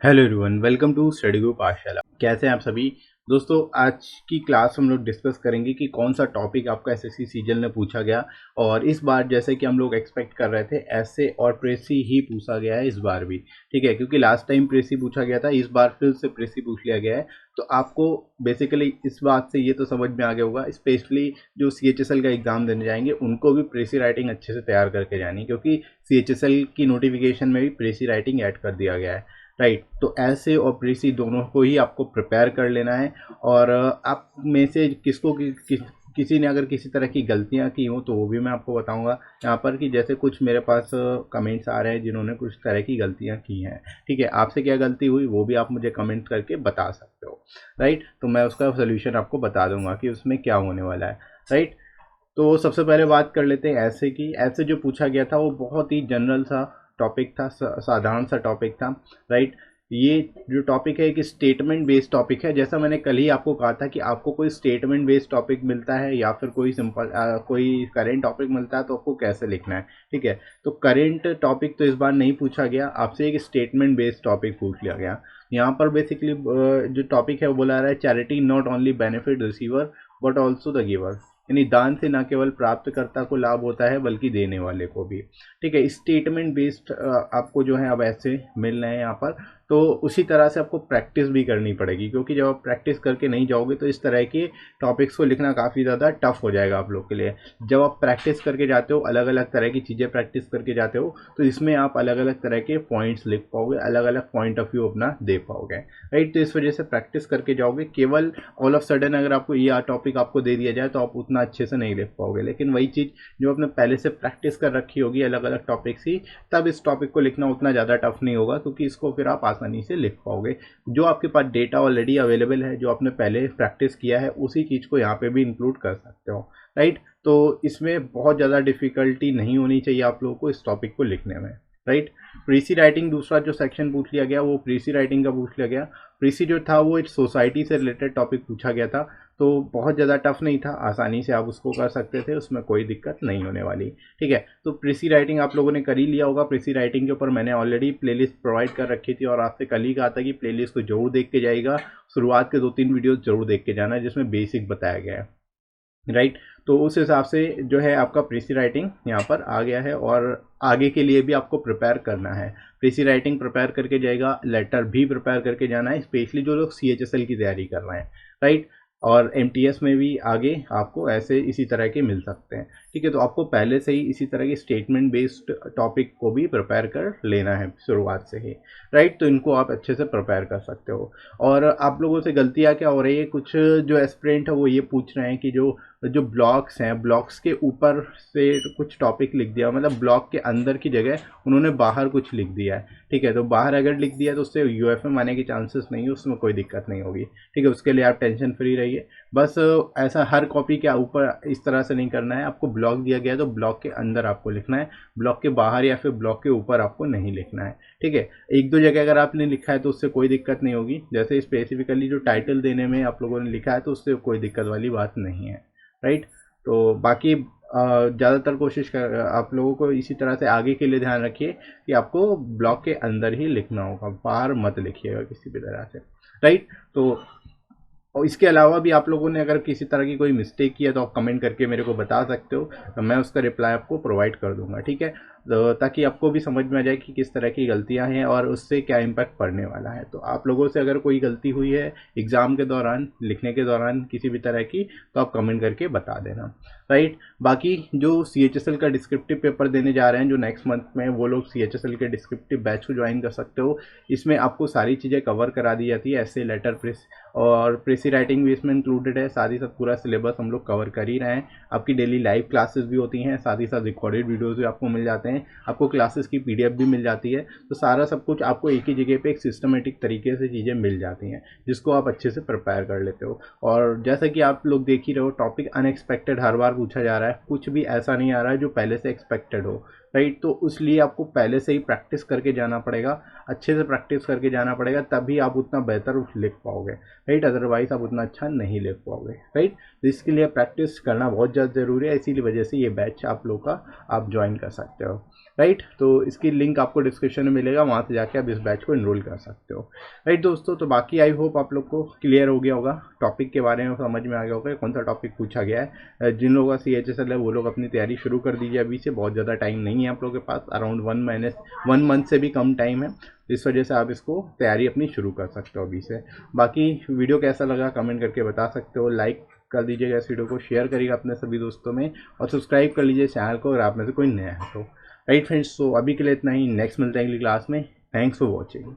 Hello everyone, welcome to study group Pathshala. कैसे हैं आप सभी दोस्तों। आज की क्लास हम लोग डिस्कस करेंगे कि कौन सा टॉपिक आपका एसएससी सीजन में पूछा गया। और इस बार जैसे कि हम लोग एक्सपेक्ट कर रहे थे ऐसे और प्रेसी ही पूछा गया है इस बार भी। ठीक है, क्योंकि लास्ट टाइम प्रेसी पूछा गया था, इस बार फिर से प्रेसी पूछ लिया गया है। तो आपको बेसिकली इस बात से ये तो समझ में आ गया होगा, स्पेशली जो सीएचएसएल का एग्जाम देने जाएंगे उनको भी प्रेसी राइटिंग अच्छे से तैयार करके जानी, क्योंकि सीएचएसएल की नोटिफिकेशन में भी प्रेसी राइटिंग ऐड कर दिया गया है। राइट, तो ऐसे और प्रेसी दोनों को ही आपको प्रिपेयर कर लेना है। और आप में से किसको किसी ने अगर किसी तरह की गलतियां की हो तो वो भी मैं आपको बताऊंगा यहाँ पर, कि जैसे कुछ मेरे पास कमेंट्स आ रहे हैं जिन्होंने कुछ तरह की गलतियां की हैं। ठीक है, आपसे क्या गलती हुई वो भी आप मुझे कमेंट करके बता सकते हो। राइट, तो मैं उसका सोल्यूशन आपको बता दूंगा कि उसमें क्या होने वाला है। राइट, तो सबसे पहले बात कर लेते हैं ऐसे की। ऐसे जो पूछा गया था वो बहुत ही जनरल सा टॉपिक था, साधारण सा टॉपिक था। राइट, ये जो टॉपिक है एक स्टेटमेंट बेस्ड टॉपिक है। जैसा मैंने कल ही आपको कहा था कि आपको कोई स्टेटमेंट बेस्ड टॉपिक मिलता है या फिर कोई सिंपल कोई करेंट टॉपिक मिलता है तो आपको कैसे लिखना है। ठीक है, तो करेंट टॉपिक तो इस बार नहीं पूछा गया, आपसे एक स्टेटमेंट बेस्ड टॉपिक पूछ लिया गया। यहाँ पर बेसिकली जो टॉपिक है वो बोला रहा है, charity not only benefit receiver but also the giver. यानी दान से न केवल प्राप्तकर्ता को लाभ होता है बल्कि देने वाले को भी। ठीक है, स्टेटमेंट बेस्ड आपको जो है अब ऐसे मिल रहे हैं यहाँ पर। तो उसी तरह से आपको प्रैक्टिस भी करनी पड़ेगी, क्योंकि जब आप प्रैक्टिस करके नहीं जाओगे तो इस तरह के टॉपिक्स को लिखना काफ़ी ज़्यादा टफ हो जाएगा आप लोग के लिए। जब आप प्रैक्टिस करके जाते हो, अलग अलग तरह की चीज़ें प्रैक्टिस करके जाते हो, तो इसमें आप अलग अलग तरह के पॉइंट्स लिख पाओगे, अलग अलग पॉइंट ऑफ व्यू अपना दे पाओगे। राइट, तो इस वजह से प्रैक्टिस करके जाओगे। केवल ऑल ऑफ सडन अगर आपको ये टॉपिक आपको दे दिया जाए तो आप उतना अच्छे से नहीं लिख पाओगे, लेकिन वही चीज़ जो आपने पहले से प्रैक्टिस कर रखी होगी अलग अलग टॉपिक्स ही, तब इस टॉपिक को लिखना उतना ज़्यादा टफ नहीं होगा, क्योंकि इसको फिर आप आसानी से लिख पाओगे। जो आपके पास डेटा ऑलरेडी अवेलेबल है, जो आपने पहले प्रैक्टिस किया है, उसी चीज़ को यहाँ पे भी इंक्लूड कर सकते हो। राइट, तो इसमें बहुत ज़्यादा डिफिकल्टी नहीं होनी चाहिए आप लोगों को इस टॉपिक को लिखने में। राइट, प्रीसी राइटिंग दूसरा जो सेक्शन पूछ लिया गया वो प्रीसी राइटिंग का पूछ लिया गया। प्रीसी जो था वो एक सोसाइटी से रिलेटेड टॉपिक पूछा गया था, तो बहुत ज़्यादा टफ नहीं था, आसानी से आप उसको कर सकते थे, उसमें कोई दिक्कत नहीं होने वाली। ठीक है, तो प्रीसी राइटिंग आप लोगों ने कर ही लिया होगा। प्रीसी राइटिंग के ऊपर मैंने ऑलरेडी प्लेलिस्ट प्रोवाइड कर रखी थी और आपसे कल ही कहा था कि प्लेलिस्ट को जरूर देख के जाएगा। शुरुआत के 2-3 वीडियोस जरूर देख के जाना जिसमें बेसिक बताया गया है। राइट, तो उस हिसाब से जो है आपका प्रीसी राइटिंग यहाँ पर आ गया है, और आगे के लिए भी आपको प्रिपेयर करना है। प्रीसी राइटिंग प्रिपेयर करके जाएगा, लेटर भी प्रिपेयर करके जाना है, स्पेशली जो लोग सीएचएसएल की तैयारी कर रहे हैं। राइट, और एमटीएस में भी आगे आपको ऐसे इसी तरह के मिल सकते हैं। ठीक है, तो आपको पहले से ही इसी तरह के स्टेटमेंट बेस्ड टॉपिक को भी प्रिपेयर कर लेना है शुरुआत से ही। राइट, तो इनको आप अच्छे से प्रिपेयर कर सकते हो। और आप लोगों से गलतियाँ क्या हो रही है, कुछ जो एस्पिरेंट है वो ये पूछ रहे हैं कि जो जो ब्लॉक्स हैं, ब्लॉक्स के ऊपर से कुछ टॉपिक लिख दिया, मतलब ब्लॉक के अंदर की जगह उन्होंने बाहर कुछ लिख दिया है। ठीक है, तो बाहर अगर लिख दिया तो उससे यूएफएम आने के चांसेस नहीं है, उसमें कोई दिक्कत नहीं होगी। ठीक है, उसके लिए आप टेंशन फ्री रहिए। बस ऐसा हर कॉपी के ऊपर इस तरह से नहीं करना है। आपको ब्लॉक दिया गया है तो ब्लॉक के अंदर आपको लिखना है, ब्लॉक के बाहर या फिर ब्लॉक के ऊपर आपको नहीं लिखना है। ठीक है, एक दो जगह अगर आपने लिखा है तो उससे कोई दिक्कत नहीं होगी, जैसे स्पेसिफिकली जो टाइटल देने में आप लोगों ने लिखा है तो उससे कोई दिक्कत वाली बात नहीं है। राइट, तो बाकी ज़्यादातर कोशिश कर आप लोगों को इसी तरह से आगे के लिए ध्यान रखिए कि आपको ब्लॉक के अंदर ही लिखना होगा, बाहर मत लिखिएगा किसी भी तरह से। राइट, तो और इसके अलावा भी आप लोगों ने अगर किसी तरह की कोई मिस्टेक की है तो आप कमेंट करके मेरे को बता सकते हो, तो मैं उसका रिप्लाई आपको प्रोवाइड कर दूंगा। ठीक है, तो ताकि आपको भी समझ में आ जाए कि किस तरह की गलतियां हैं और उससे क्या इम्पैक्ट पड़ने वाला है। तो आप लोगों से अगर कोई गलती हुई है एग्ज़ाम के दौरान, लिखने के दौरान किसी भी तरह की, तो आप कमेंट करके बता देना। राइट, बाकी जो सीएचएसएल का डिस्क्रिप्टिव पेपर देने जा रहे हैं जो नेक्स्ट मंथ में, वो लोग सीएचएसएल के डिस्क्रिप्टिव बैच को ज्वाइन कर सकते हो। इसमें आपको सारी चीज़ें कवर करा दी जाती है, ऐसे लेटर प्रेस और प्रेसी राइटिंग भी इसमें इंक्लूडेड है। साथ ही साथ पूरा सिलेबस हम लोग कवर कर ही रहे हैं। आपकी डेली लाइव क्लासेस भी होती हैं, साथ ही साथ रिकॉर्डेड वीडियोस भी आपको मिल जाते हैं, आपको क्लासेस की पीडीएफ भी मिल जाती है। तो सारा सब कुछ आपको एक ही जगह पे एक सिस्टमेटिक तरीके से चीज़ें मिल जाती हैं, जिसको आप अच्छे से प्रिपेयर कर लेते हो। और जैसा कि आप लोग देख ही रहे हो, टॉपिक अनएक्सपेक्टेड हर बार पूछा जा रहा है, कुछ भी ऐसा नहीं आ रहा है जो पहले से एक्सपेक्टेड हो। राइट, तो उसलिए आपको पहले से ही प्रैक्टिस करके जाना पड़ेगा। अच्छे से प्रैक्टिस करके जाना पड़ेगा, तभी आप उतना बेहतर लिख पाओगे, राइट। अदरवाइज आप उतना अच्छा नहीं लिख पाओगे, राइट। तो इसके लिए प्रैक्टिस करना बहुत ज़्यादा ज़रूरी है, इसीलिए वजह से ये बैच आप लोग का आप ज्वाइन कर सकते हो, राइट। तो इसकी लिंक आपको डिस्क्रिप्शन में मिलेगा, वहाँ से जाके आप इस बैच को इनरोल कर सकते हो, राइट दोस्तों। तो बाकी आई होप आप लोग को क्लियर हो गया होगा, टॉपिक के बारे में समझ में आ गया होगा कौन सा टॉपिक पूछा गया है। जिन लोगों का CHSL है वो लोग अपनी तैयारी शुरू कर दीजिए अभी से, बहुत ज़्यादा टाइम नहीं है आप लोगों के पास, अराउंड 1 मंथ से भी कम टाइम है, इस वजह से आप इसको तैयारी अपनी शुरू कर सकते हो अभी से। बाकी वीडियो कैसा लगा कमेंट करके बता सकते हो, लाइक कर दीजिएगा इस वीडियो को, शेयर करिएगा अपने सभी दोस्तों में, और सब्सक्राइब कर लीजिए चैनल को अगर आप में से कोई नया है तो, राइट फ्रेंड्स। तो अभी के लिए इतना ही, नेक्स्ट मिलते हैं अगली क्लास में। Thanks for watching.